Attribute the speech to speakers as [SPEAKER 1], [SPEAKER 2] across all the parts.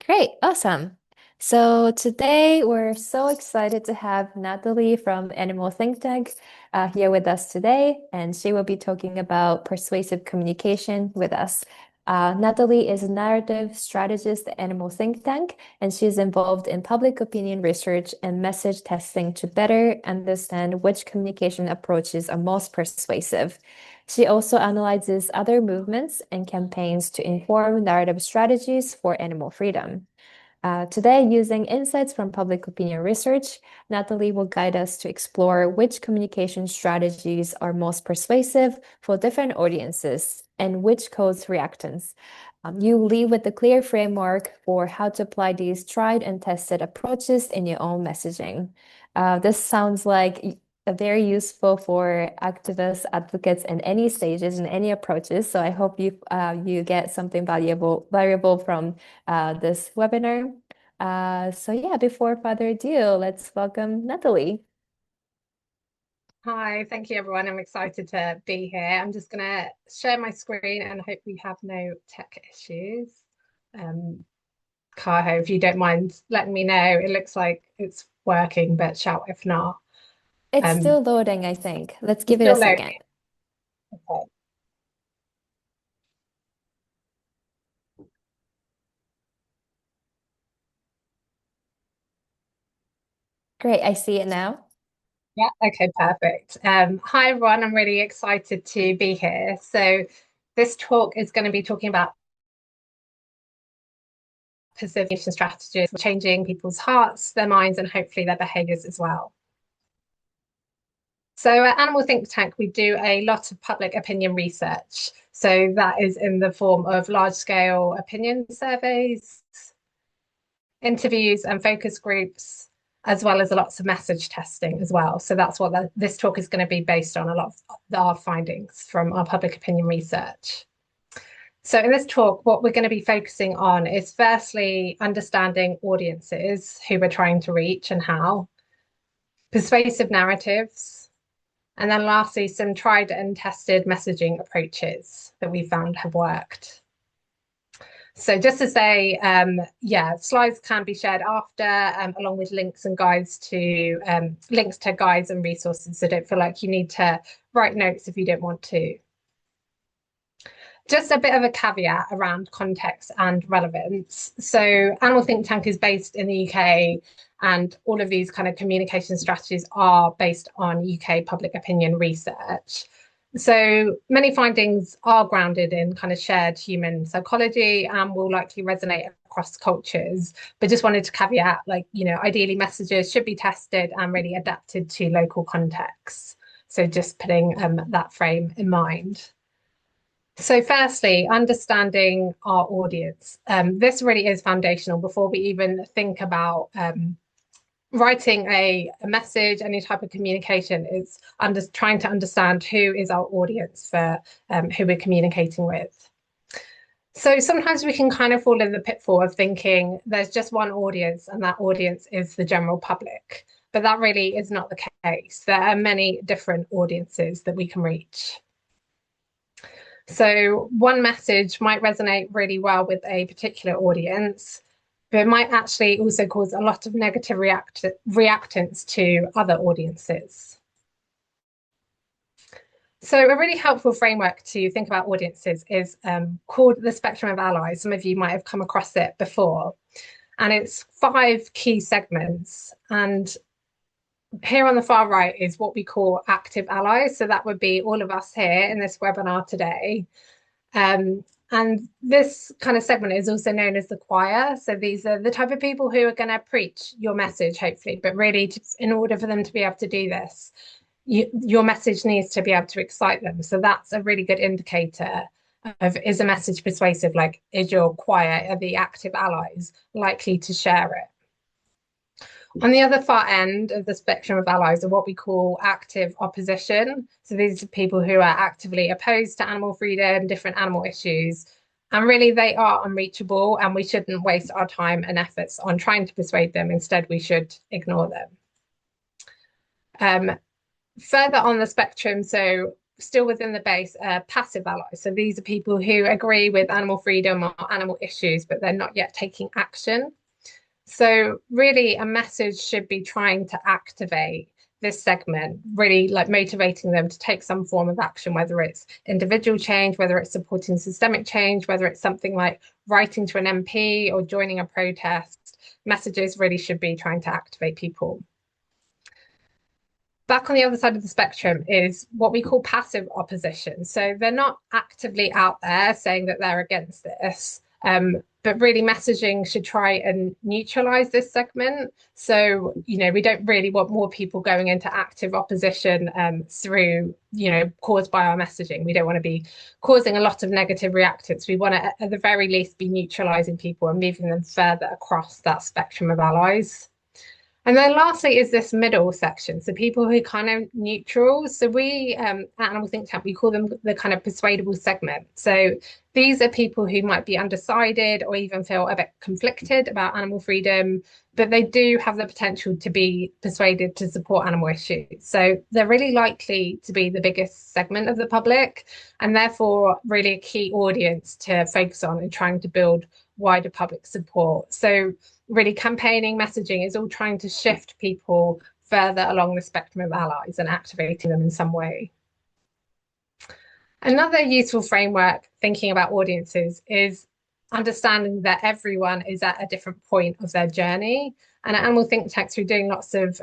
[SPEAKER 1] Great, awesome. So today we're so excited to have Natalie from Animal Think Tank here with us today, and she will be talking about persuasive communication with us. Natalie is a narrative strategist at Animal Think Tank, and she's involved in public opinion research and message testing to better understand which communication approaches are most persuasive. She also analyzes other movements and campaigns to inform narrative strategies for animal freedom. Today, using insights from public opinion research, Natalie will guide us to explore which communication strategies are most persuasive for different audiences and which cause reactance. You leave with a clear framework for how to apply these tried and tested approaches in your own messaging. This sounds like very useful for activists, advocates in any stages and any approaches. So I hope you get something valuable from this webinar. So yeah, before further ado, let's welcome Natalie.
[SPEAKER 2] Hi, thank you everyone. I'm excited to be here. I'm just going to share my screen and hope we have no tech issues. Kaho, if you don't mind letting me know, it looks like it's working, but shout if not.
[SPEAKER 1] It's
[SPEAKER 2] Um,
[SPEAKER 1] still loading, I think. Let's
[SPEAKER 2] it's
[SPEAKER 1] give it a
[SPEAKER 2] still
[SPEAKER 1] second.
[SPEAKER 2] loading. Okay.
[SPEAKER 1] Great, I see it now.
[SPEAKER 2] Yeah, okay, perfect. Hi everyone, I'm really excited to be here. So this talk is going to be talking about persuasion strategies for changing people's hearts, their minds, and hopefully their behaviors as well. So at Animal Think Tank, we do a lot of public opinion research. So that is in the form of large-scale opinion surveys, interviews, and focus groups, as well as lots of message testing as well. So that's what this talk is going to be based on, a lot of our findings from our public opinion research. So in this talk, what we're going to be focusing on is firstly, understanding audiences who we're trying to reach and how, persuasive narratives, and then lastly, some tried and tested messaging approaches that we found have worked. So just to say, yeah, slides can be shared after, along with links and guides to links to guides and resources. So don't feel like you need to write notes if you don't want to. Just a bit of a caveat around context and relevance. So Animal Think Tank is based in the UK, and all of these kind of communication strategies are based on UK public opinion research. So many findings are grounded in kind of shared human psychology and will likely resonate across cultures. But just wanted to caveat, like, ideally messages should be tested and really adapted to local contexts. So just putting that frame in mind. So, firstly, understanding our audience. This really is foundational before we even think about writing a message, any type of communication. Is trying to understand who is our audience for who we're communicating with. So sometimes we can kind of fall in the pitfall of thinking there's just one audience and that audience is the general public. But that really is not the case. There are many different audiences that we can reach. So one message might resonate really well with a particular audience, but it might actually also cause a lot of negative reactance to other audiences. So a really helpful framework to think about audiences is called the spectrum of allies. Some of you might have come across it before. And it's 5 key segments. And here on the far right is what we call active allies. So that would be all of us here in this webinar today. And this kind of segment is also known as the choir. So these are the type of people who are going to preach your message, hopefully. But really, in order for them to be able to do this, your message needs to be able to excite them. So that's a really good indicator of, is a message persuasive? Like, is your choir, are the active allies likely to share it? On the other far end of the spectrum of allies are what we call active opposition. So these are people who are actively opposed to animal freedom, different animal issues. And really, they are unreachable, and we shouldn't waste our time and efforts on trying to persuade them. Instead, we should ignore them. Further on the spectrum, so still within the base, passive allies. So these are people who agree with animal freedom or animal issues, but they're not yet taking action. So really a message should be trying to activate this segment, really like motivating them to take some form of action, whether it's individual change, whether it's supporting systemic change, whether it's something like writing to an MP or joining a protest. Messages really should be trying to activate people. Back on the other side of the spectrum is what we call passive opposition. So they're not actively out there saying that they're against this, but really messaging should try and neutralize this segment. So, we don't really want more people going into active opposition through, caused by our messaging. We don't want to be causing a lot of negative reactance. We want to, at the very least, be neutralizing people and moving them further across that spectrum of allies. And then lastly is this middle section. So people who are kind of neutral. So we at Animal Think Tank, we call them the kind of persuadable segment. So these are people who might be undecided or even feel a bit conflicted about animal freedom, but they do have the potential to be persuaded to support animal issues. So they're really likely to be the biggest segment of the public and therefore really a key audience to focus on and trying to build wider public support. So really campaigning messaging is all trying to shift people further along the spectrum of allies and activating them in some way. Another useful framework thinking about audiences is understanding that everyone is at a different point of their journey. And at Animal Think Tank, through doing lots of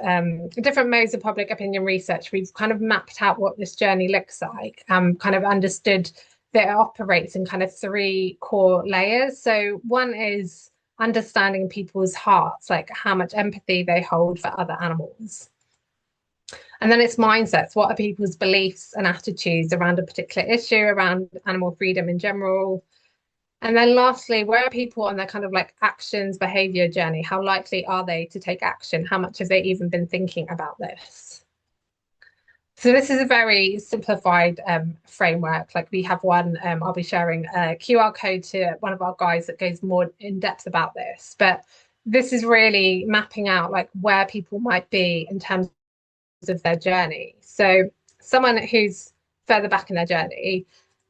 [SPEAKER 2] different modes of public opinion research, we've kind of mapped out what this journey looks like, kind of understood that it operates in kind of three core layers. So one is understanding people's hearts, like how much empathy they hold for other animals. And then it's mindsets. What are people's beliefs and attitudes around a particular issue, around animal freedom in general? And then lastly, where are people on their kind of like actions, behavior journey? How likely are they to take action? How much have they even been thinking about this? So this is a very simplified framework. Like we have one, I'll be sharing a QR code to one of our guys that goes more in depth about this. But this is really mapping out like where people might be in terms of their journey. So someone who's further back in their journey,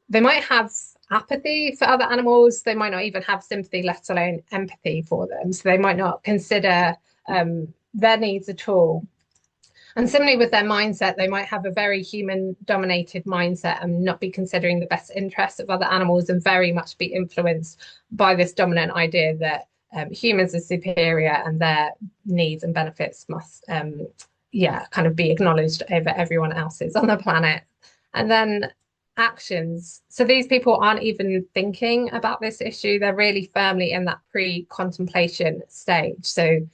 [SPEAKER 2] they might have apathy for other animals. They might not even have sympathy, let alone empathy for them. So they might not consider their needs at all. And similarly with their mindset, they might have a very human dominated mindset and not be considering the best interests of other animals and very much be influenced by this dominant idea that humans are superior and their needs and benefits must, kind of be acknowledged over everyone else's on the planet. And then actions. So these people aren't even thinking about this issue. They're really firmly in that pre-contemplation stage. So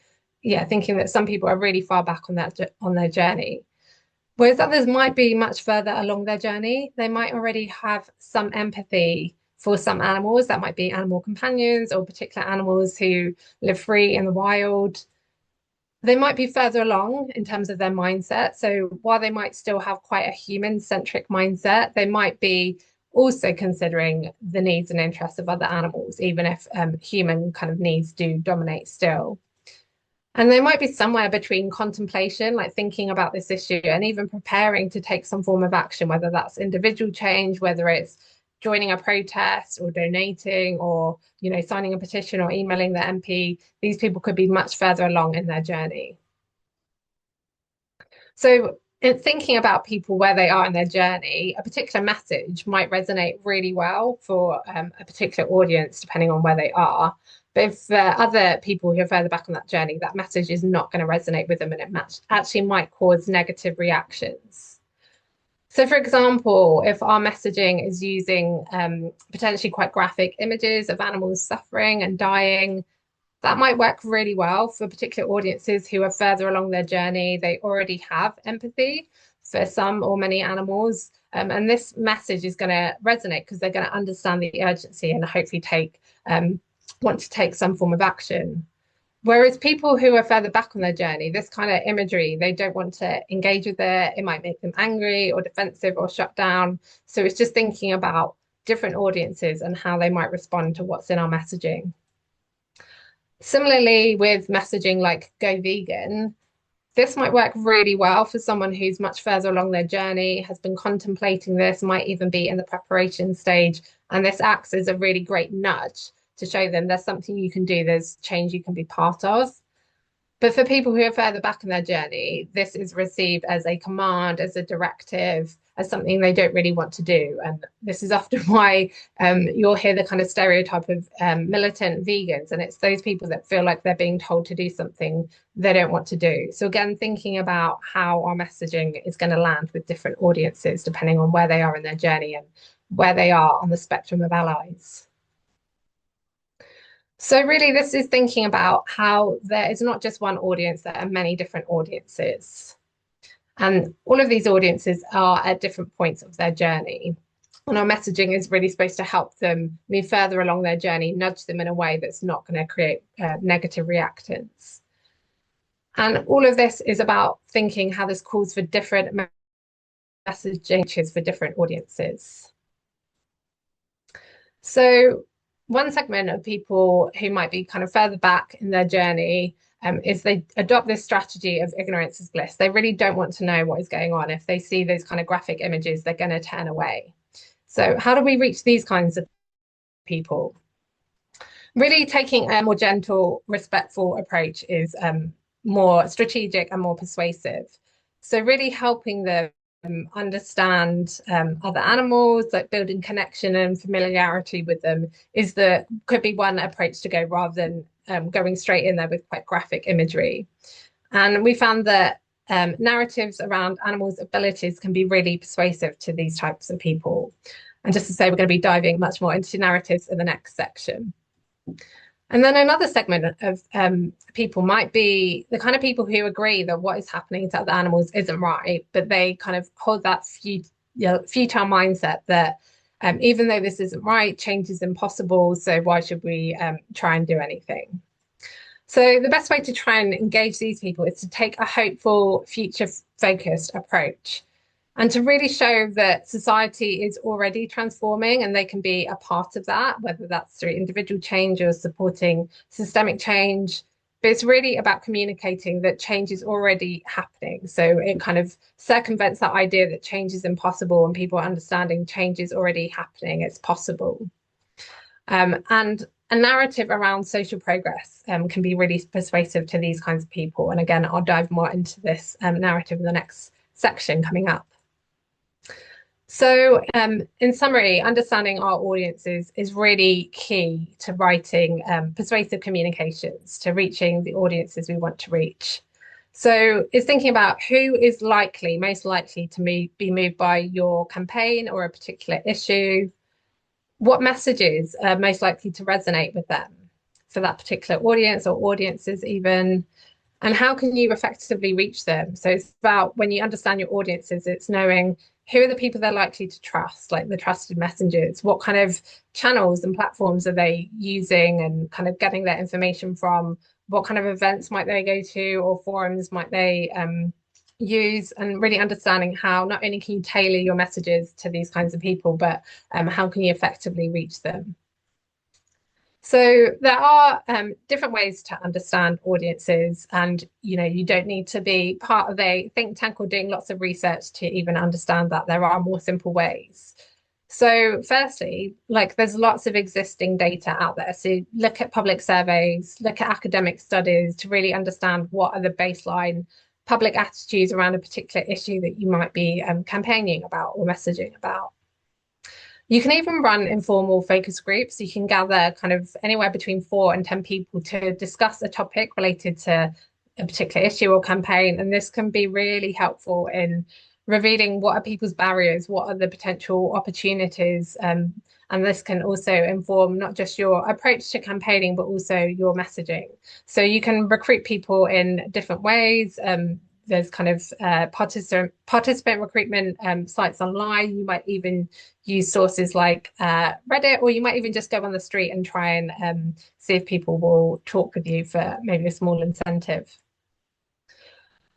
[SPEAKER 2] thinking that some people are really far back on their journey, whereas others might be much further along their journey. They might already have some empathy for some animals. That might be animal companions or particular animals who live free in the wild. They might be further along in terms of their mindset. So while they might still have quite a human-centric mindset, they might be also considering the needs and interests of other animals, even if human kind of needs do dominate still. And they might be somewhere between contemplation, like thinking about this issue, and even preparing to take some form of action, whether that's individual change, whether it's joining a protest or donating or, signing a petition or emailing the MP. These people could be much further along in their journey. So in thinking about people where they are in their journey, a particular message might resonate really well for a particular audience, depending on where they are. But if other people who are further back on that journey, that message is not going to resonate with them and it actually might cause negative reactions. So, for example, if our messaging is using potentially quite graphic images of animals suffering and dying, that might work really well for particular audiences who are further along their journey. They already have empathy for some or many animals. And this message is going to resonate because they're going to understand the urgency and hopefully want to take some form of action. Whereas people who are further back on their journey, this kind of imagery, they don't want to engage with it. It might make them angry or defensive or shut down. So it's just thinking about different audiences and how they might respond to what's in our messaging. Similarly, with messaging like go vegan, this might work really well for someone who's much further along their journey, has been contemplating this, might even be in the preparation stage. And this acts as a really great nudge to show them there's something you can do, there's change you can be part of. But for people who are further back in their journey, this is received as a command, as a directive, as something they don't really want to do. And this is often why you'll hear the kind of stereotype of militant vegans. And it's those people that feel like they're being told to do something they don't want to do. So, again, thinking about how our messaging is going to land with different audiences, depending on where they are in their journey and where they are on the spectrum of allies. So really, this is thinking about how there is not just one audience, there are many different audiences. And all of these audiences are at different points of their journey. And our messaging is really supposed to help them move further along their journey, nudge them in a way that's not going to create negative reactance. And all of this is about thinking how this calls for different messaging for different audiences. So one segment of people who might be kind of further back in their journey is they adopt this strategy of ignorance is bliss. They really don't want to know what is going on. If they see those kind of graphic images, they're going to turn away. So how do we reach these kinds of people? Really taking a more gentle, respectful approach is more strategic and more persuasive. So really helping them understand other animals, like building connection and familiarity with them could be one approach to go rather than going straight in there with quite graphic imagery. And we found that narratives around animals' abilities can be really persuasive to these types of people. And just to say, we're going to be diving much more into narratives in the next section. And then another segment of people might be the kind of people who agree that what is happening to other animals isn't right, but they kind of hold that futile mindset that even though this isn't right, change is impossible. So why should we try and do anything? So the best way to try and engage these people is to take a hopeful, future-focused approach and to really show that society is already transforming and they can be a part of that, whether that's through individual change or supporting systemic change. But it's really about communicating that change is already happening. So it kind of circumvents that idea that change is impossible and people are understanding change is already happening, it's possible. And a narrative around social progress can be really persuasive to these kinds of people. And again, I'll dive more into this narrative in the next section coming up. So in summary, understanding our audiences is really key to writing persuasive communications, to reaching the audiences we want to reach. So it's thinking about who is most likely to be moved by your campaign or a particular issue, what messages are most likely to resonate with them for that particular audience or audiences even, and how can you effectively reach them? So it's about when you understand your audiences, it's knowing who are the people they're likely to trust, like the trusted messengers, what kind of channels and platforms are they using and kind of getting their information from, what kind of events might they go to or forums might they use, and really understanding how not only can you tailor your messages to these kinds of people, but how can you effectively reach them? So there are different ways to understand audiences, and you don't need to be part of a think tank or doing lots of research to even understand that. There are more simple ways. So firstly, like there's lots of existing data out there. So look at public surveys, look at academic studies to really understand what are the baseline public attitudes around a particular issue that you might be campaigning about or messaging about. You can even run informal focus groups. You can gather kind of anywhere between 4 and 10 people to discuss a topic related to a particular issue or campaign. And this can be really helpful in revealing what are people's barriers, what are the potential opportunities. And this can also inform not just your approach to campaigning, but also your messaging. So you can recruit people in different ways. There's kind of participant recruitment sites online. You might even use sources like Reddit, or you might even just go on the street and try and see if people will talk with you for maybe a small incentive.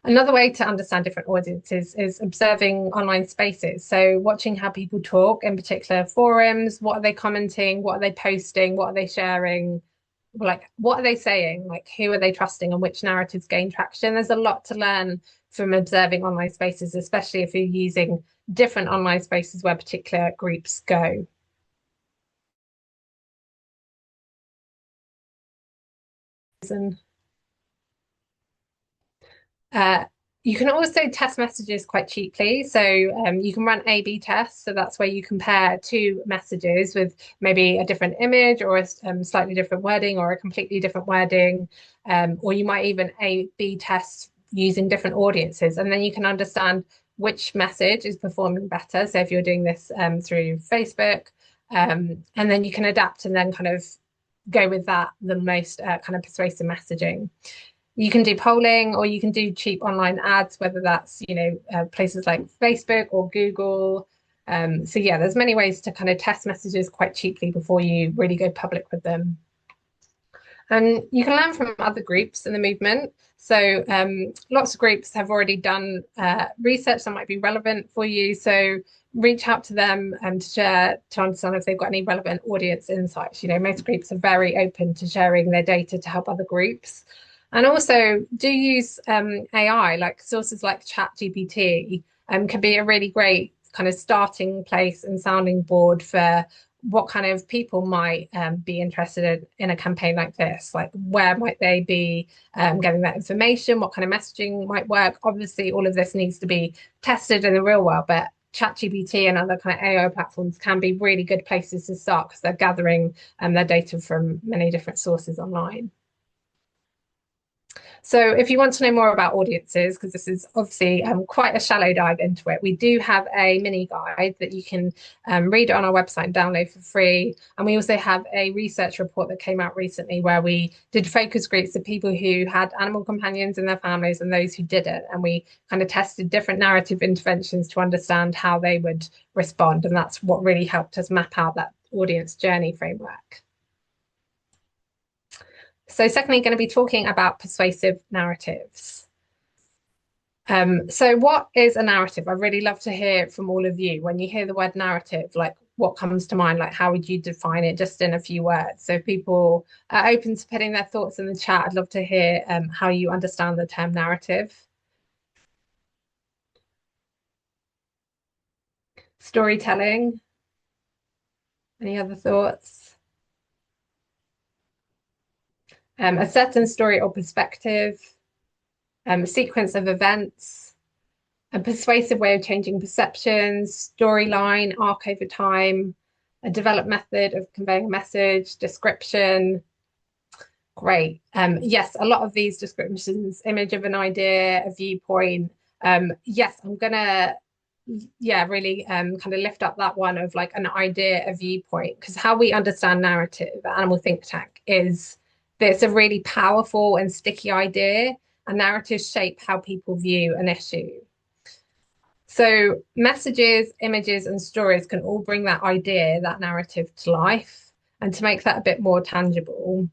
[SPEAKER 2] Another way to understand different audiences is observing online spaces. So watching how people talk, in particular forums, what are they commenting, what are they posting, what are they sharing, like what are they saying? Like who are they trusting and which narratives gain traction? There's a lot to learn from observing online spaces, especially if you're using different online spaces where particular groups go. And Uh, you can also test messages quite cheaply. So you can run A/B tests. So that's where you compare two messages with maybe a different image or a slightly different wording or a completely different wording. Or you might even A/B test using different audiences. And then you can understand which message is performing better. So if you're doing this through Facebook, and then you can adapt and then kind of go with that, the most kind of persuasive messaging. You can do polling or you can do cheap online ads, whether that's, places like Facebook or Google. So yeah, there's many ways to kind of test messages quite cheaply before you really go public with them. And you can learn from other groups in the movement. So lots of groups have already done research that might be relevant for you. So reach out to them and to share to understand if they've got any relevant audience insights. Most groups are very open to sharing their data to help other groups. And also do use AI, like sources like ChatGPT can be a really great kind of starting place and sounding board for what kind of people might be interested in a campaign like this. Like, where might they be getting that information? What kind of messaging might work? Obviously, all of this needs to be tested in the real world, but ChatGPT and other kind of AI platforms can be really good places to start because they're gathering their data from many different sources online. So if you want to know more about audiences, because this is obviously quite a shallow dive into it, we do have a mini guide that you can read on our website and download for free. And we also have a research report that came out recently where we did focus groups of people who had animal companions in their families and those who didn't. And we kind of tested different narrative interventions to understand how they would respond. And that's what really helped us map out that audience journey framework. So secondly, going to be talking about persuasive narratives. So what is a narrative? I'd really love to hear from all of you. When you hear the word narrative, like what comes to mind? Like how would you define it just in a few words? So if people are open to putting their thoughts in the chat, I'd love to hear how you understand the term narrative. Storytelling. Any other thoughts? A certain story or perspective, a sequence of events, a persuasive way of changing perceptions, storyline, arc over time, a developed method of conveying a message, description. Great. Yes, a lot of these descriptions, image of an idea, a viewpoint. Yes, I'm gonna, yeah, really kind of lift up that one of like an idea, a viewpoint, because how we understand narrative at Animal Think Tank is that it's a really powerful and sticky idea, and narratives shape how people view an issue. So messages, images, and stories can all bring that idea, that narrative to life. And to make that a bit more tangible,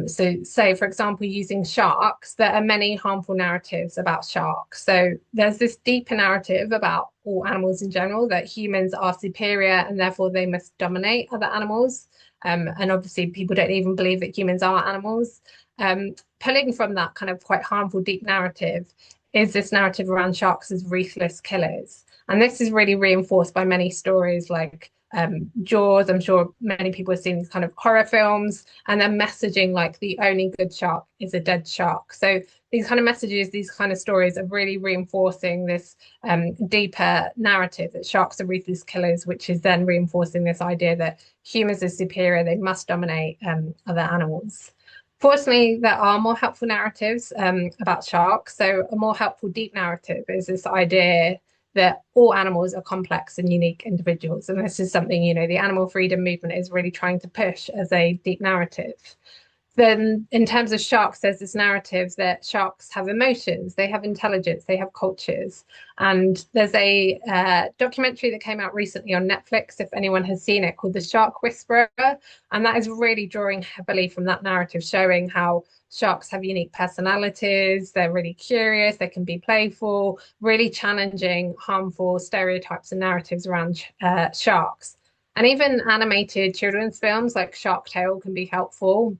[SPEAKER 2] so say, for example, using sharks, there are many harmful narratives about sharks. So there's this deeper narrative about all animals in general, that humans are superior and therefore they must dominate other animals. And obviously people don't even believe that humans are animals. Pulling from that kind of quite harmful, deep narrative is this narrative around sharks as ruthless killers. And this is really reinforced by many stories like Jaws. I'm sure many people have seen these kind of horror films, and then messaging like the only good shark is a dead shark. So these kind of messages, these kind of stories are really reinforcing this deeper narrative that sharks are ruthless killers, which is then reinforcing this idea that humans are superior, they must dominate other animals. Fortunately, there are more helpful narratives about sharks. So, a more helpful deep narrative is this idea that all animals are complex and unique individuals. And this is something, the animal freedom movement is really trying to push as a deep narrative. Then, in terms of sharks, there's this narrative that sharks have emotions, they have intelligence, they have cultures. And there's a documentary that came out recently on Netflix, if anyone has seen it, called The Shark Whisperer. And that is really drawing heavily from that narrative, showing how sharks have unique personalities, they're really curious, they can be playful, really challenging harmful stereotypes and narratives around sharks. And even animated children's films like Shark Tale can be helpful.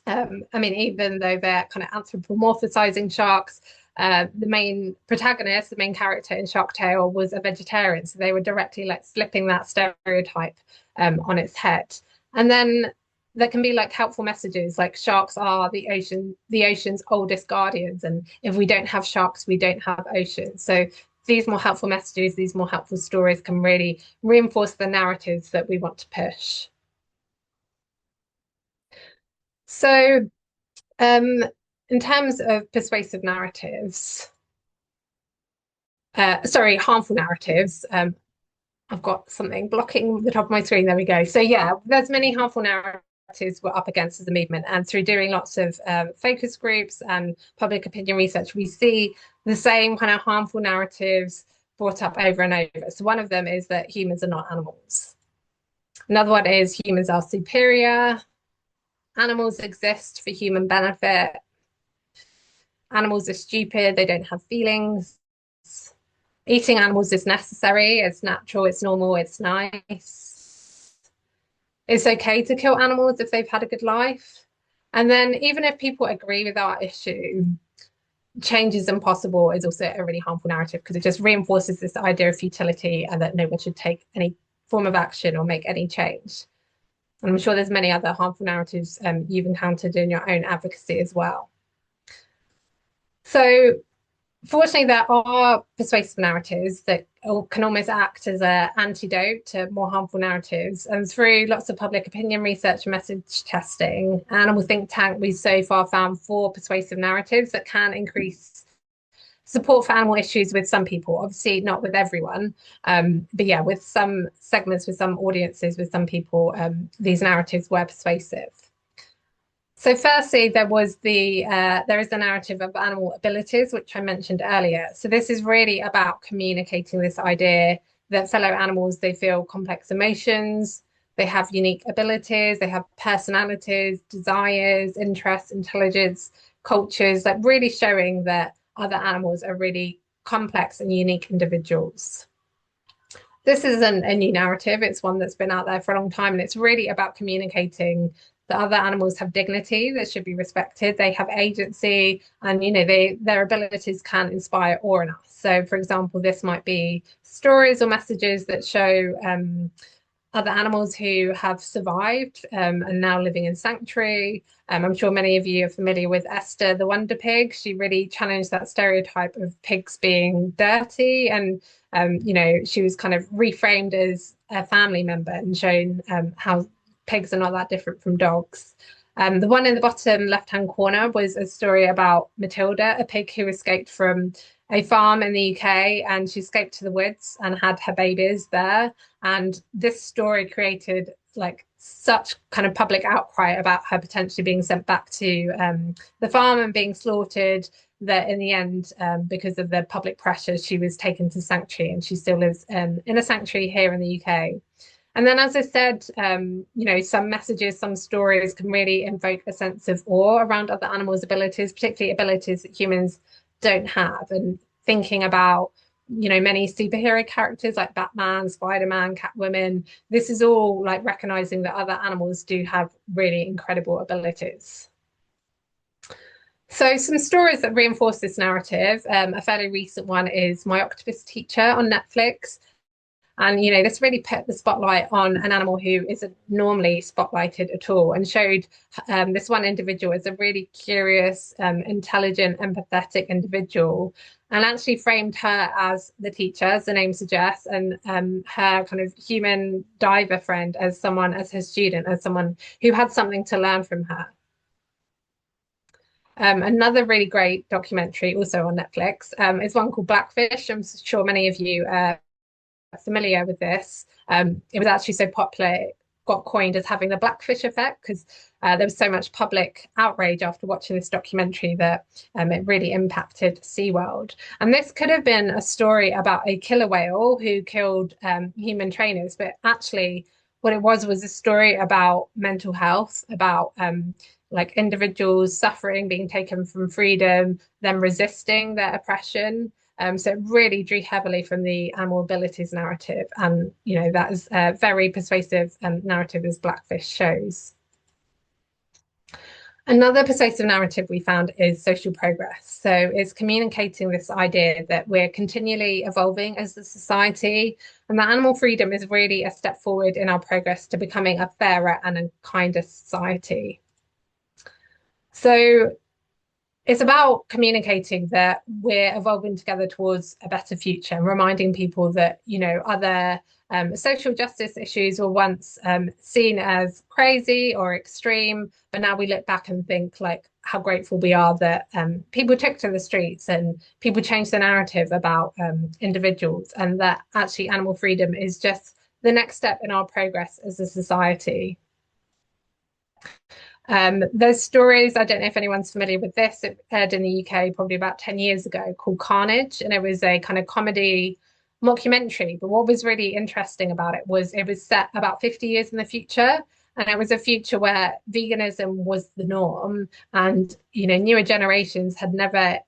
[SPEAKER 2] I mean, even though they're kind of anthropomorphizing sharks, the main protagonist, the main character in Shark Tale, was a vegetarian. So they were directly like flipping that stereotype on its head. And then there can be like helpful messages, like sharks are the ocean's oldest guardians, and if we don't have sharks, we don't have oceans. So these more helpful messages, these more helpful stories can really reinforce the narratives that we want to push. So Um, in terms of persuasive narratives, sorry, harmful narratives, I've got something blocking the top of my screen. There we go. So yeah, there's many harmful narratives we're up against as a movement, and through doing lots of focus groups and public opinion research, we see the same kind of harmful narratives brought up over and over. So one of them is that humans are not animals. Another one is humans are superior. Animals exist for human benefit. Animals are stupid, they don't have feelings. Eating animals is necessary, it's natural, it's normal, it's nice. It's okay to kill animals if they've had a good life. And then, even if people agree with our issue, change is impossible is also a really harmful narrative because it just reinforces this idea of futility and that no one should take any form of action or make any change. And I'm sure there's many other harmful narratives you've encountered in your own advocacy as well. So fortunately, there are persuasive narratives that can almost act as an antidote to more harmful narratives. And through lots of public opinion research and message testing, Animal Think Tank, we've so far found 4 persuasive narratives that can increase support for animal issues with some people. Obviously, not with everyone, but yeah, with some segments, with some audiences, with some people, these narratives were persuasive. So firstly, there is the narrative of animal abilities, which I mentioned earlier. So this is really about communicating this idea that fellow animals, they feel complex emotions, they have unique abilities, they have personalities, desires, interests, intelligence, cultures, like really showing that other animals are really complex and unique individuals. This isn't a new narrative. It's one that's been out there for a long time, and it's really about communicating that other animals have dignity that should be respected. They have agency, and their abilities can inspire awe in us. So, for example, this might be stories or messages that show other animals who have survived and now living in sanctuary. I'm sure many of you are familiar with Esther, the Wonder Pig. She really challenged that stereotype of pigs being dirty, and she was kind of reframed as a family member and shown how pigs are not that different from dogs. The one in the bottom left-hand corner was a story about Matilda, a pig who escaped from a farm in the UK, and she escaped to the woods and had her babies there. And this story created like such kind of public outcry about her potentially being sent back to the farm and being slaughtered that in the end, because of the public pressure, she was taken to sanctuary, and she still lives in a sanctuary here in the UK. And then, as I said, some messages, some stories can really invoke a sense of awe around other animals' abilities, particularly abilities that humans don't have. And thinking about, many superhero characters like Batman, Spider-Man, Catwoman, this is all like recognizing that other animals do have really incredible abilities. So, some stories that reinforce this narrative. A fairly recent one is My Octopus Teacher on Netflix. And, this really put the spotlight on an animal who isn't normally spotlighted at all, and showed this one individual as a really curious, intelligent, empathetic individual, and actually framed her as the teacher, as the name suggests, and her kind of human diver friend as her student, as someone who had something to learn from her. Another really great documentary, also on Netflix, is one called Blackfish. I'm sure many of you familiar with this. It was actually so popular, it got coined as having the blackfish effect because there was so much public outrage after watching this documentary that it really impacted SeaWorld. And this could have been a story about a killer whale who killed human trainers, but actually what it was a story about mental health, about like individuals suffering, being taken from freedom, them resisting their oppression. So it really drew heavily from the animal abilities narrative. And, that is a very persuasive narrative as Blackfish shows. Another persuasive narrative we found is social progress. So it's communicating this idea that we're continually evolving as a society, and that animal freedom is really a step forward in our progress to becoming a fairer and a kinder society. So it's about communicating that we're evolving together towards a better future and reminding people that, other social justice issues were once seen as crazy or extreme, but now we look back and think like how grateful we are that people took to the streets and people changed the narrative about individuals, and that actually animal freedom is just the next step in our progress as a society. There's stories, I don't know if anyone's familiar with this, it aired in the UK probably about 10 years ago, called Carnage, and it was a kind of comedy mockumentary. But what was really interesting about it was set about 50 years in the future. And it was a future where veganism was the norm, and newer generations had never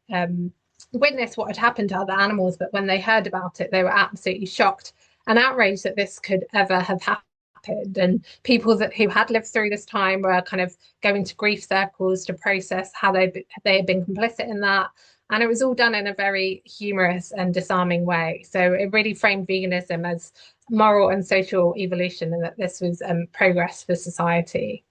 [SPEAKER 2] witnessed what had happened to other animals. But when they heard about it, they were absolutely shocked and outraged that this could ever have happened. And people who had lived through this time were kind of going to grief circles to process how they had been complicit in that. And it was all done in a very humorous and disarming way. So it really framed veganism as moral and social evolution, and that this was progress for society.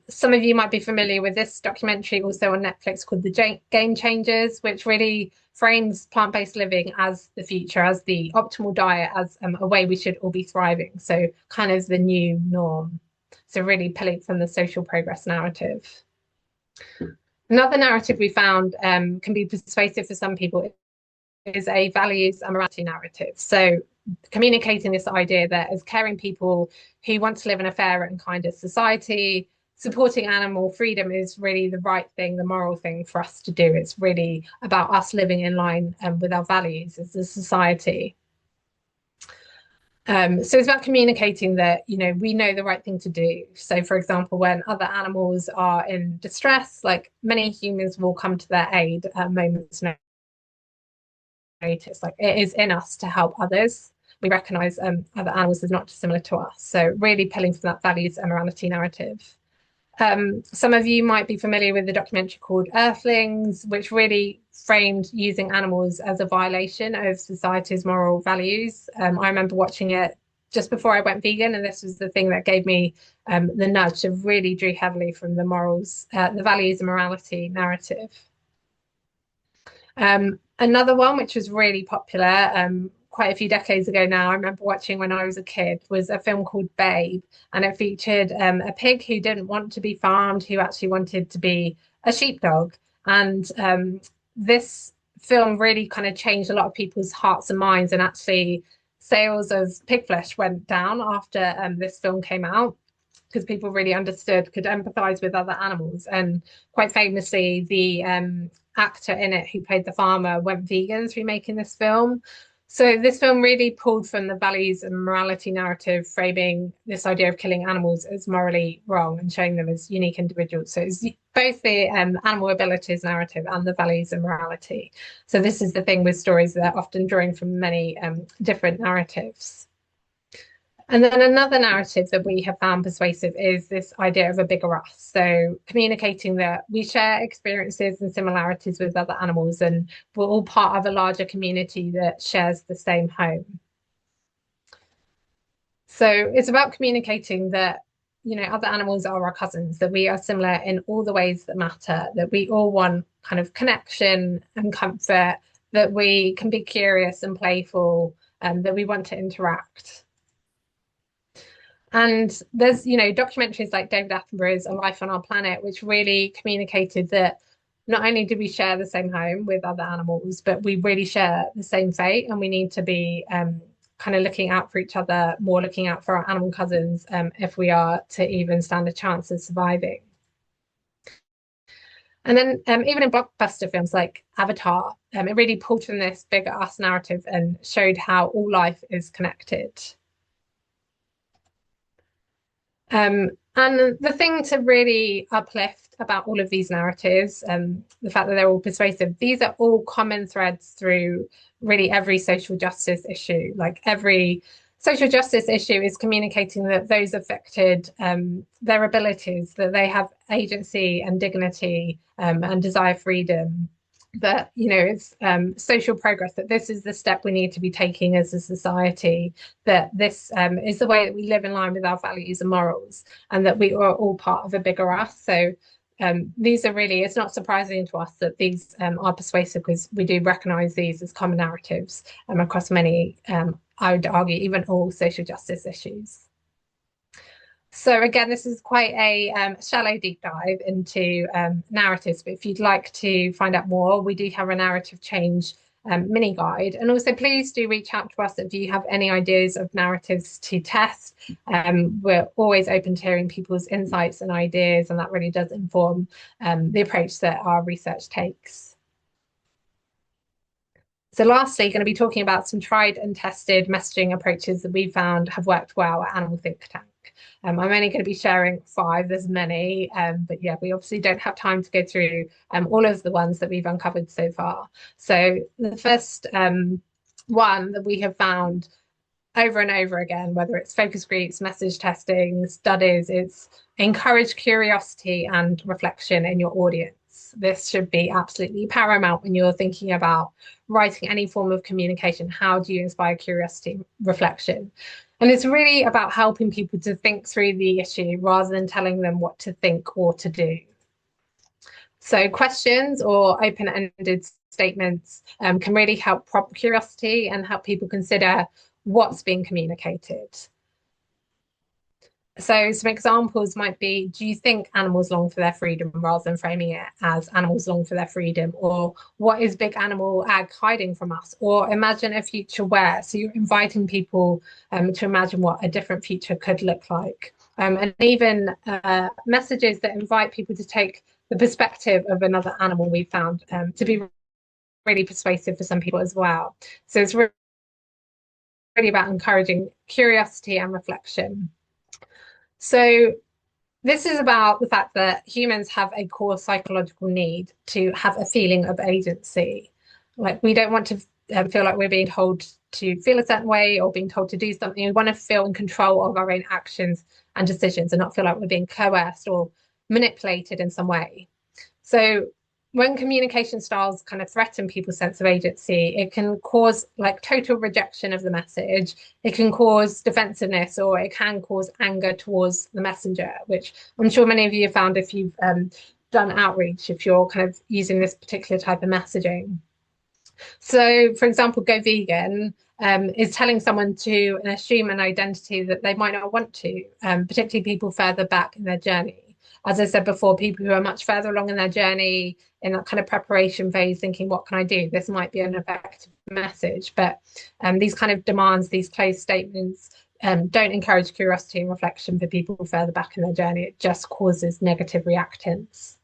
[SPEAKER 2] Some of you might be familiar with this documentary also on Netflix called The Game Changers, which really frames plant-based living as the future, as the optimal diet, as a way we should all be thriving. So kind of the new norm. So really pulling from the social progress narrative. Another narrative we found can be persuasive for some people is a values and morality narrative. So communicating this idea that as caring people who want to live in a fairer and kinder society, supporting animal freedom is really the right thing, the moral thing for us to do. It's really about us living in line with our values as a society. So it's about communicating that, we know the right thing to do. So, for example, when other animals are in distress, like many humans will come to their aid at moments notice. Like it is in us to help others. We recognize other animals as not dissimilar to us. So really pulling from that values and morality narrative. Some of you might be familiar with the documentary called Earthlings, which really framed using animals as a violation of society's moral values. I remember watching it just before I went vegan, and this was the thing that gave me the nudge to really drew heavily from the morals, the values and morality narrative. Another one, which was really popular quite a few decades ago now, I remember watching when I was a kid, was a film called Babe. And it featured a pig who didn't want to be farmed, who actually wanted to be a sheepdog. And this film really kind of changed a lot of people's hearts and minds. And actually, sales of pig flesh went down after this film came out, because people really understood, could empathize with other animals. And quite famously, the actor in it who played the farmer went vegan through making this film. So this film really pulled from the values and morality narrative, framing this idea of killing animals as morally wrong and showing them as unique individuals. So it's both the animal abilities narrative and the values and morality. So this is the thing with stories that are often drawing from many different narratives. And then another narrative that we have found persuasive is this idea of a bigger us. So communicating that we share experiences and similarities with other animals, and we're all part of a larger community that shares the same home. So it's about communicating that, other animals are our cousins, that we are similar in all the ways that matter, that we all want kind of connection and comfort, that we can be curious and playful, and that we want to interact. And there's, documentaries like David Attenborough's A Life on Our Planet, which really communicated that not only do we share the same home with other animals, but we really share the same fate, and we need to be kind of looking out for each other, more looking out for our animal cousins, if we are to even stand a chance of surviving. And then even in blockbuster films like Avatar, it really pulled from this bigger us narrative and showed how all life is connected. And the thing to really uplift about all of these narratives, the fact that they're all persuasive, these are all common threads through really every social justice issue. Like every social justice issue is communicating that those affected, their abilities, that they have agency and dignity, and desire freedom, that it's social progress, that this is the step we need to be taking as a society, that this is the way that we live in line with our values and morals, and that we are all part of a bigger us. So these are really, it's not surprising to us that these are persuasive, because we do recognise these as common narratives across many, I would argue, even all social justice issues. So again, this is quite a shallow deep dive into narratives, but if you'd like to find out more, we do have a narrative change mini guide. And also please do reach out to us if you have any ideas of narratives to test. We're always open to hearing people's insights and ideas, and that really does inform the approach that our research takes. So lastly, going to be talking about some tried and tested messaging approaches that we found have worked well at Animal Think Tank. I'm only going to be sharing 5, there's many, but yeah, we obviously don't have time to go through all of the ones that we've uncovered so far. So the first one that we have found over and over again, whether it's focus groups, message testing, studies, it's encourage curiosity and reflection in your audience. This should be absolutely paramount when you're thinking about writing any form of communication. How do you inspire curiosity, reflection? And it's really about helping people to think through the issue rather than telling them what to think or to do. So questions or open-ended statements can really help prompt curiosity and help people consider what's being communicated. So some examples might be, do you think animals long for their freedom, rather than framing it as animals long for their freedom? Or what is big animal ag hiding from us? Or imagine a future where, so you're inviting people to imagine what a different future could look like. And even messages that invite people to take the perspective of another animal, we found to be really persuasive for some people as well. So it's really about encouraging curiosity and reflection. So this is about the fact that humans have a core psychological need to have a feeling of agency. Like, we don't want to feel like we're being told to feel a certain way or being told to do something. We want to feel in control of our own actions and decisions and not feel like we're being coerced or manipulated in some way. So when communication styles kind of threaten people's sense of agency, it can cause like total rejection of the message. It can cause defensiveness, or it can cause anger towards the messenger, which I'm sure many of you have found if you've done outreach, if you're kind of using this particular type of messaging. So, for example, Go Vegan is telling someone to assume an identity that they might not want to, particularly people further back in their journey. As I said before, people who are much further along in their journey, in that kind of preparation phase, thinking, what can I do? This might be an effective message. But these kind of demands, these closed statements, don't encourage curiosity and reflection for people further back in their journey. It just causes negative reactance.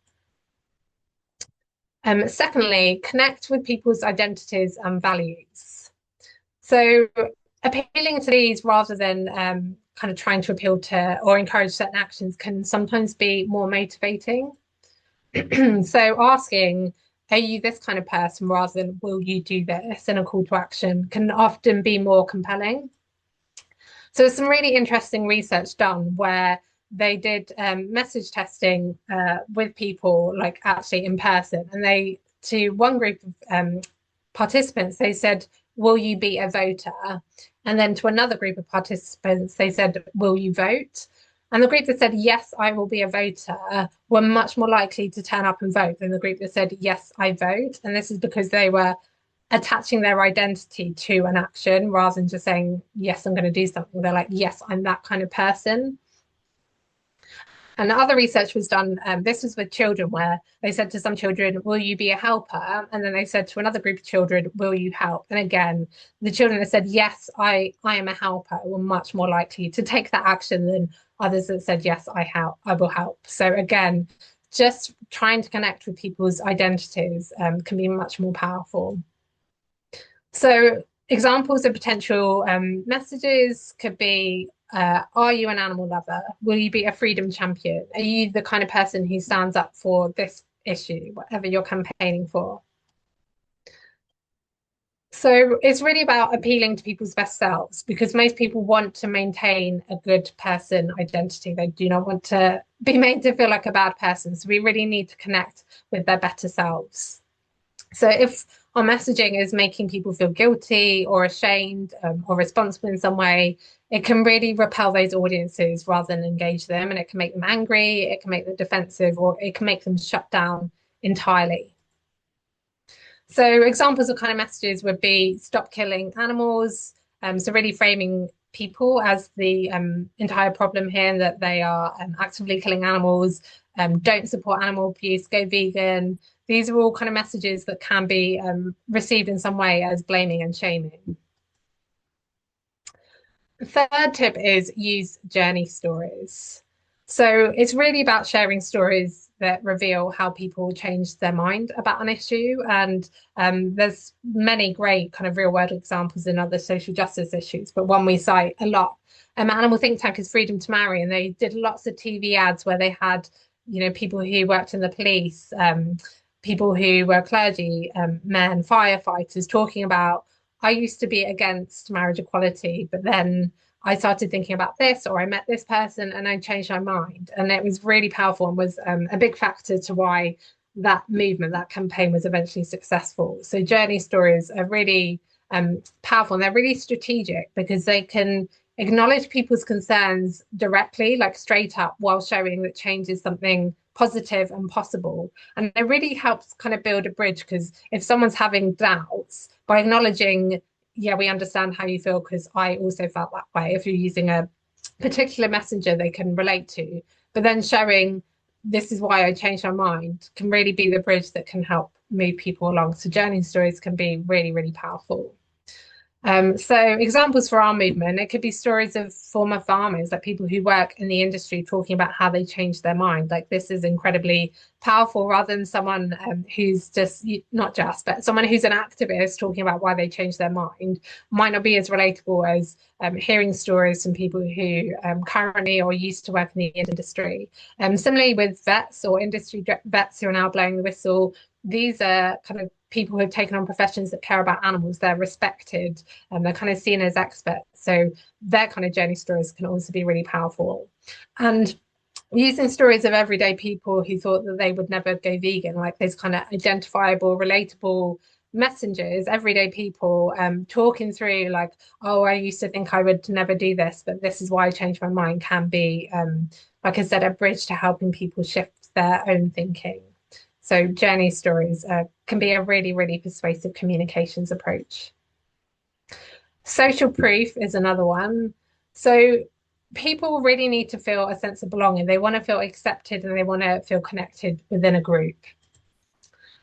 [SPEAKER 2] Secondly, connect with people's identities and values. So appealing to these rather than kind of trying to appeal to or encourage certain actions can sometimes be more motivating. So asking, are you this kind of person, rather than will you do this, in a call to action, can often be more compelling. So there's some really interesting research done where they did message testing with people, like actually in person, and they, to one group of participants, they said, will you be a voter? And then to another group of participants, they said, will you vote? And the group that said, yes, I will be a voter, were much more likely to turn up and vote than the group that said, yes, I vote. And this is because they were attaching their identity to an action rather than just saying, yes, I'm going to do something. They're like, yes, I'm that kind of person. And other research was done, this was with children, where they said to some children, will you be a helper? And then they said to another group of children, will you help? And again, the children that said, yes, I am a helper, were much more likely to take that action than others that said, yes, I will help. So again, just trying to connect with people's identities can be much more powerful. So examples of potential messages could be, are you an animal lover? Will you be a freedom champion? Are you the kind of person who stands up for this issue, whatever you're campaigning for? So it's really about appealing to people's best selves because most people want to maintain a good person identity. They do not want to be made to feel like a bad person. So we really need to connect with their better selves. So if our messaging is making people feel guilty or ashamed or responsible in some way, it can really repel those audiences rather than engage them. And it can make them angry, it can make them defensive, or it can make them shut down entirely. So examples of kind of messages would be stop killing animals. So really framing people as the entire problem here, and that they are actively killing animals. Don't support animal abuse. Go vegan. These are all kind of messages that can be received in some way as blaming and shaming. The third tip is use journey stories. So it's really about sharing stories that reveal how people change their mind about an issue. And there's many great kind of real world examples in other social justice issues, but one we cite a lot. Animal think tank is Freedom to Marry, and they did lots of TV ads where they had, people who worked in the police, people who were clergy, men, firefighters talking about I used to be against marriage equality, but then I started thinking about this, or I met this person and I changed my mind. And it was really powerful and was a big factor to why that movement, that campaign was eventually successful. So journey stories are really powerful, and they're really strategic because they can acknowledge people's concerns directly, like straight up, while showing that change is something positive and possible. And it really helps kind of build a bridge because if someone's having doubts, by acknowledging, yeah, we understand how you feel because I also felt that way. If you're using a particular messenger they can relate to, but then showing this is why I changed my mind can really be the bridge that can help move people along. So journey stories can be really, really powerful. So examples for our movement, it could be stories of former farmers, like people who work in the industry talking about how they changed their mind. Like this is incredibly powerful rather than someone who's just not just, but someone who's an activist talking about why they changed their mind might not be as relatable as hearing stories from people who currently or used to work in the industry. Similarly with vets or industry vets who are now blowing the whistle, these are kind of people who have taken on professions that care about animals. They're respected and they're kind of seen as experts. So their kind of journey stories can also be really powerful. And using stories of everyday people who thought that they would never go vegan, like those kind of identifiable, relatable messengers, everyday people talking through like, oh, I used to think I would never do this, but this is why I changed my mind, can be, like I said, a bridge to helping people shift their own thinking. So journey stories can be a really, really persuasive communications approach. Social proof is another one. So people really need to feel a sense of belonging. They want to feel accepted and they want to feel connected within a group.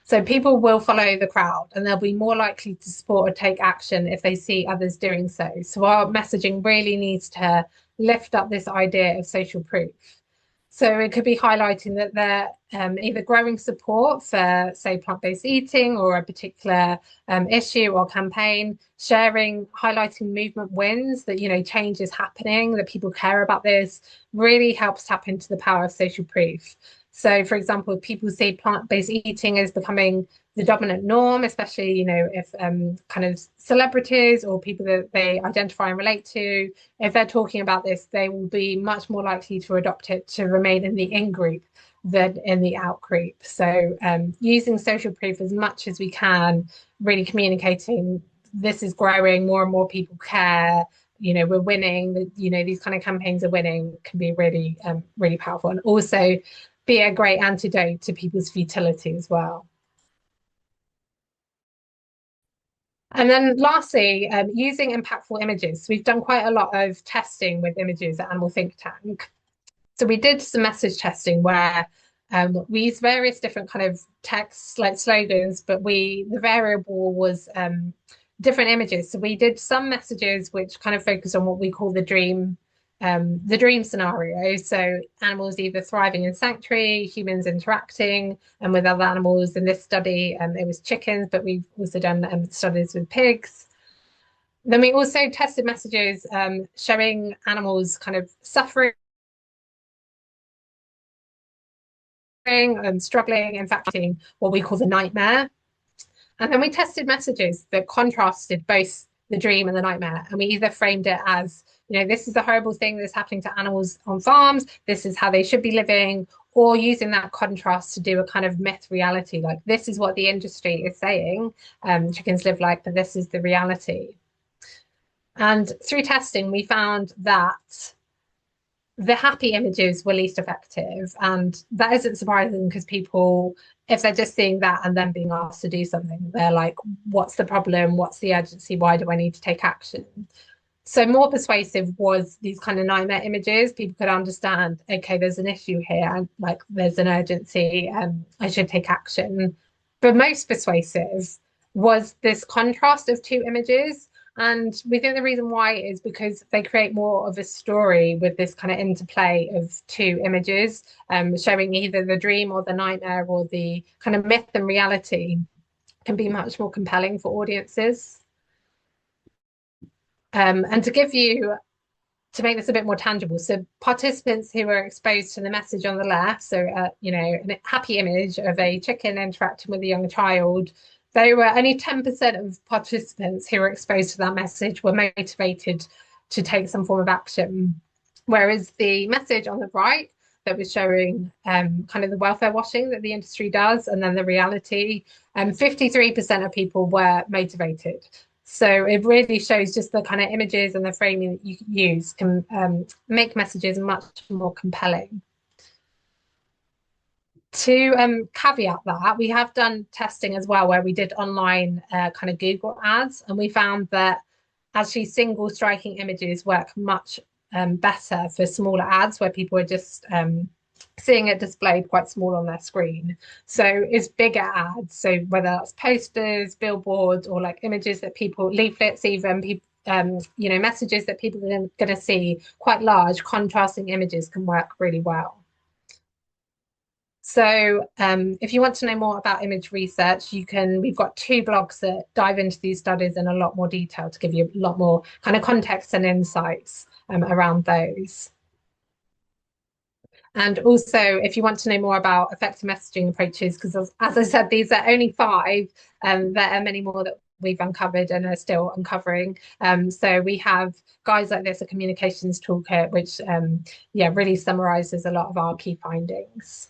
[SPEAKER 2] So people will follow the crowd and they'll be more likely to support or take action if they see others doing so. So our messaging really needs to lift up this idea of social proof. So it could be highlighting that they're either growing support for, say, plant-based eating or a particular issue or campaign, sharing, highlighting movement wins, that, change is happening, that people care about this, really helps tap into the power of social proof. So, for example, if people see plant-based eating as becoming the dominant norm, especially, if kind of celebrities or people that they identify and relate to, if they're talking about this, they will be much more likely to adopt it to remain in the in group than in the out group. So using social proof as much as we can, really communicating this is growing, more and more people care, we're winning, these kind of campaigns are winning, can be really, really powerful, and also be a great antidote to people's futility as well. And then lastly, using impactful images. So we've done quite a lot of testing with images at Animal Think Tank. So we did some message testing where we used various different kind of texts like slogans, but the variable was different images. So we did some messages which kind of focus on what we call the dream scenario. So animals either thriving in sanctuary, humans interacting and with other animals. In this study, it was chickens, but we've also done studies with pigs. Then we also tested messages showing animals kind of suffering and struggling, in fact, what we call the nightmare. And then we tested messages that contrasted both the dream and the nightmare. And we either framed it as, this is a horrible thing that's happening to animals on farms, this is how they should be living, or using that contrast to do a kind of myth reality, like this is what the industry is saying chickens live like, but this is the reality. And through testing, we found that the happy images were least effective. And that isn't surprising because people, if they're just seeing that and then being asked to do something, they're like, what's the problem? What's the urgency? Why do I need to take action? So more persuasive was these kind of nightmare images. People could understand, okay, there's an issue here, and like there's an urgency, I should take action. But most persuasive was this contrast of two images. And we think the reason why is because they create more of a story with this kind of interplay of two images, showing either the dream or the nightmare or the kind of myth and reality can be much more compelling for audiences. And to make this a bit more tangible, so participants who were exposed to the message on the left, so a happy image of a chicken interacting with a young child, they were only 10% of participants who were exposed to that message were motivated to take some form of action. Whereas the message on the right that was showing kind of the welfare washing that the industry does, and then the reality, 53% of people were motivated. So it really shows just the kind of images and the framing that you use can make messages much more compelling. To caveat that, we have done testing as well where we did online kind of Google ads, and we found that actually single striking images work much better for smaller ads where people are just seeing it displayed quite small on their screen. So it's bigger ads. So whether that's posters, billboards, or like images that people, leaflets, even people, messages that people are going to see, quite large contrasting images can work really well. So if you want to know more about image research, we've got two blogs that dive into these studies in a lot more detail to give you a lot more kind of context and insights around those. And also, if you want to know more about effective messaging approaches, because as I said, these are only five, there are many more that we've uncovered and are still uncovering. So we have guides like this, a communications toolkit, which really summarizes a lot of our key findings.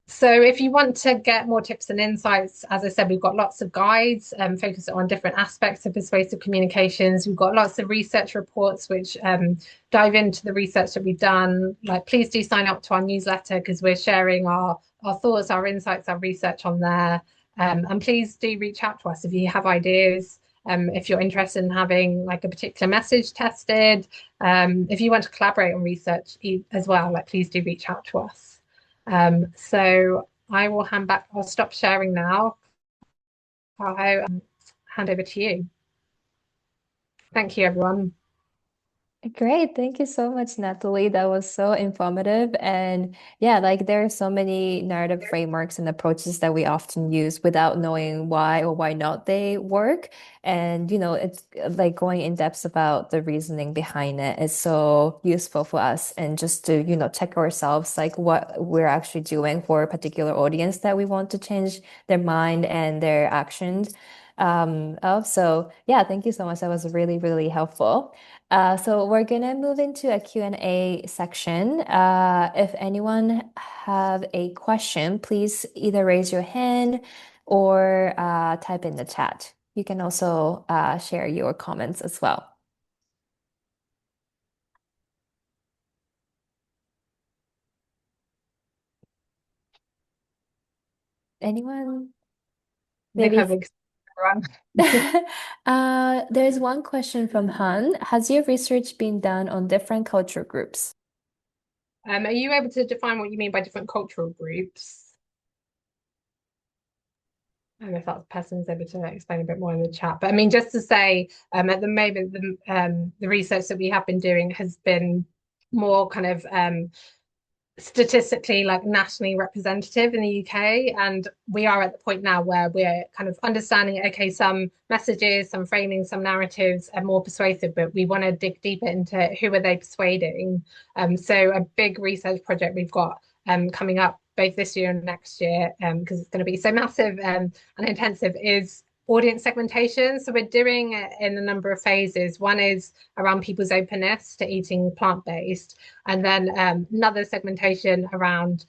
[SPEAKER 2] So if you want to get more tips and insights, as I said, we've got lots of guides focused on different aspects of persuasive communications. We've got lots of research reports which dive into the research that we've done. Like, please do sign up to our newsletter because we're sharing our thoughts, our insights, our research on there. And please do reach out to us if you have ideas. If you're interested in having like a particular message tested, if you want to collaborate on research as well, like please do reach out to us. So I will hand back. I'll stop sharing now. I'll hand over to you. Thank you, everyone.
[SPEAKER 1] Great. Thank you so much, Natalie. That was so informative. And yeah, like there are so many narrative frameworks and approaches that we often use without knowing why or why not they work. And, it's like going in depth about the reasoning behind it is so useful for us. And just to, check ourselves, like what we're actually doing for a particular audience that we want to change their mind and their actions. So yeah, thank you so much. That was really, really helpful. So we're gonna move into a Q&A section. If anyone have a question, please either raise your hand or type in the chat. You can also share your comments as well. Anyone?
[SPEAKER 2] No
[SPEAKER 1] Maybe.
[SPEAKER 2] public, everyone.
[SPEAKER 1] There's one question from Han. Has your research been done on different culture groups?
[SPEAKER 2] Are you able to define what you mean by different cultural groups? I don't know if that person's able to explain a bit more in the chat. But I mean, just to say, at the moment, the research that we have been doing has been more kind of statistically like nationally representative in the UK, and we are at the point now where we're kind of understanding, okay, some messages, some framing, some narratives are more persuasive, but we want to dig deeper into who are they persuading. So a big research project we've got coming up both this year and next year, because it's going to be so massive and intensive, is audience segmentation. So we're doing it in a number of phases. One is around people's openness to eating plant-based, and then another segmentation around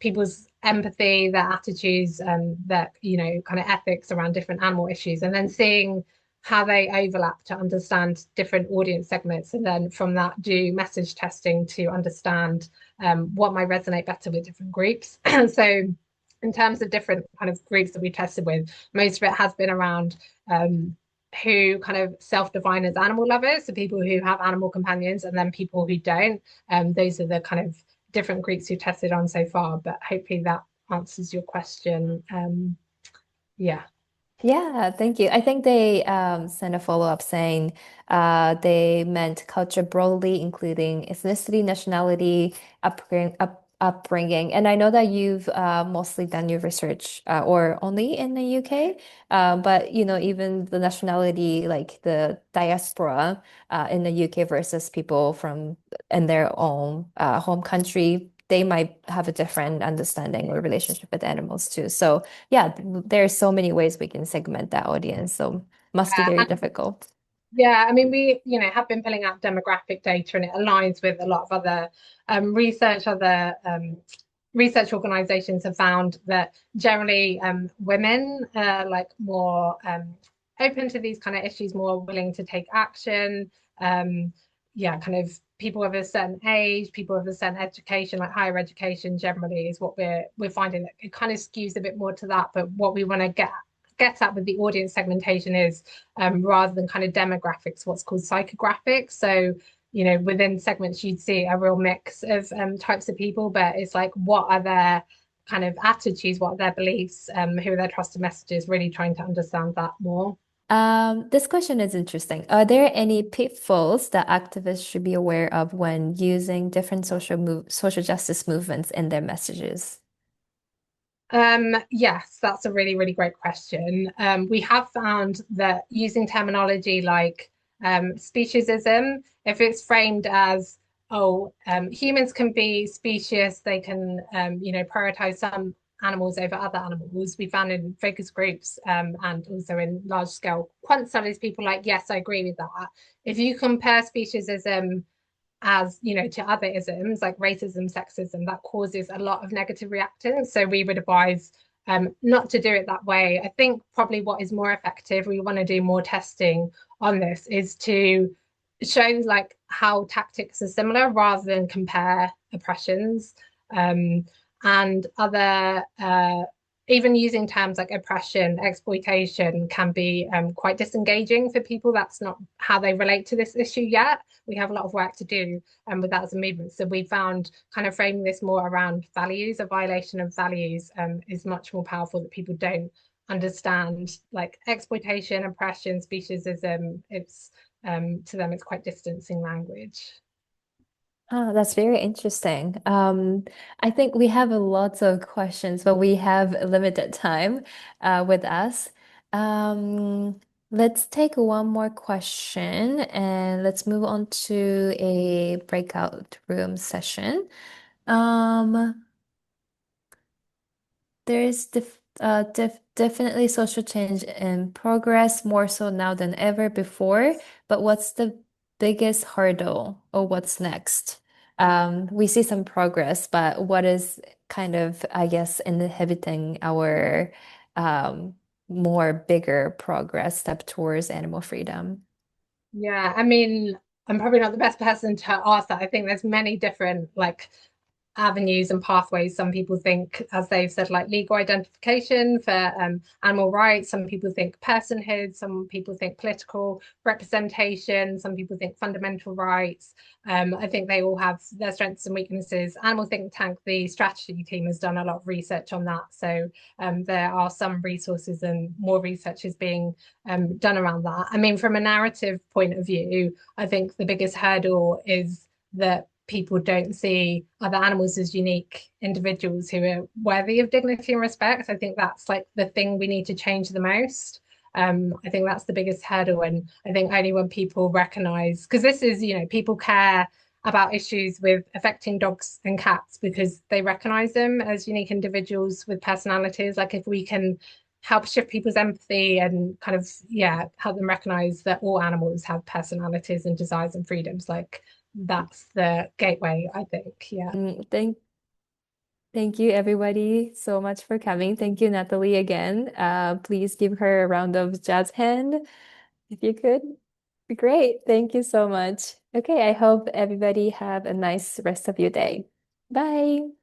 [SPEAKER 2] people's empathy, their attitudes, their kind of ethics around different animal issues, and then seeing how they overlap to understand different audience segments, and then from that do message testing to understand what might resonate better with different groups. So in terms of different kind of groups that we tested with, most of it has been around who kind of self-define as animal lovers, so people who have animal companions, and then people who don't. Those are the kind of different groups we tested on so far, but hopefully that answers your question. Yeah.
[SPEAKER 1] Yeah, thank you. I think they sent a follow-up saying they meant culture broadly, including ethnicity, nationality, upbringing. And I know that you've mostly done your research or only in the UK, but even the nationality, like the diaspora in the UK versus people from in their own home country, they might have a different understanding or relationship with animals too. So yeah, there are so many ways we can segment that audience. So must be very
[SPEAKER 2] And
[SPEAKER 1] difficult.
[SPEAKER 2] yeah, I mean, we, have been pulling out demographic data, and it aligns with a lot of other research. Other research organizations have found that generally women are like more open to these kind of issues, more willing to take action. Um, yeah, kind of people of a certain age, people of a certain education, like higher education generally is what we're finding, that it kind of skews a bit more to that. But what we want to get at with the audience segmentation is rather than kind of demographics, what's called psychographics. So, within segments, you'd see a real mix of types of people, but it's like, what are their kind of attitudes, what are their beliefs, who are their trusted messages, really trying to understand that more.
[SPEAKER 1] This question is interesting. Are there any pitfalls that activists should be aware of when using different social justice movements in their messages?
[SPEAKER 2] Yes, that's a really, really great question. We have found that using terminology like speciesism, if it's framed as, oh, humans can be specious, they can, prioritize some animals over other animals. We found in focus groups and also in large scale quant studies, people like, yes, I agree with that. If you compare speciesism as to other isms like racism, sexism, that causes a lot of negative reactance. So we would advise not to do it that way. I think probably what is more effective, we want to do more testing on this, is to show like how tactics are similar rather than compare oppressions. Um, and other even using terms like oppression, exploitation can be quite disengaging for people. That's not how they relate to this issue yet. We have a lot of work to do with that as a movement. So we found kind of framing this more around values, a violation of values is much more powerful, that people don't understand like exploitation, oppression, speciesism. It's to them, it's quite distancing language.
[SPEAKER 1] Oh, that's very interesting. I think we have a lot of questions, but we have a limited time with us. Let's take one more question and let's move on to a breakout room session. Um, there's definitely social change in progress, more so now than ever before. But what's the biggest hurdle or what's next? We see some progress, but what is kind of, I guess, inhibiting our more bigger progress step towards animal freedom?
[SPEAKER 2] Yeah, I mean, I'm probably not the best person to ask that. I think there's many different like avenues and pathways. Some people think, as they've said, like legal identification for animal rights. Some people think personhood. Some people think political representation. Some people think fundamental rights. I think they all have their strengths and weaknesses. Animal Think Tank, the strategy team, has done a lot of research on that. So there are some resources and more research is being done around that. I mean, from a narrative point of view, I think the biggest hurdle is that people don't see other animals as unique individuals who are worthy of dignity and respect. I think that's like the thing we need to change the most. I think that's the biggest hurdle. And I think only when people recognize, because this is, people care about issues with affecting dogs and cats because they recognize them as unique individuals with personalities. Like if we can help shift people's empathy and kind of, yeah, help them recognize that all animals have personalities and desires and freedoms, like that's the gateway, I think. Yeah.
[SPEAKER 1] Mm, thank you everybody so much for coming. Thank you, Natalie, again. Please give her a round of jazz hand if you could. Be great. Thank you so much. Okay, I hope everybody have a nice rest of your day. Bye.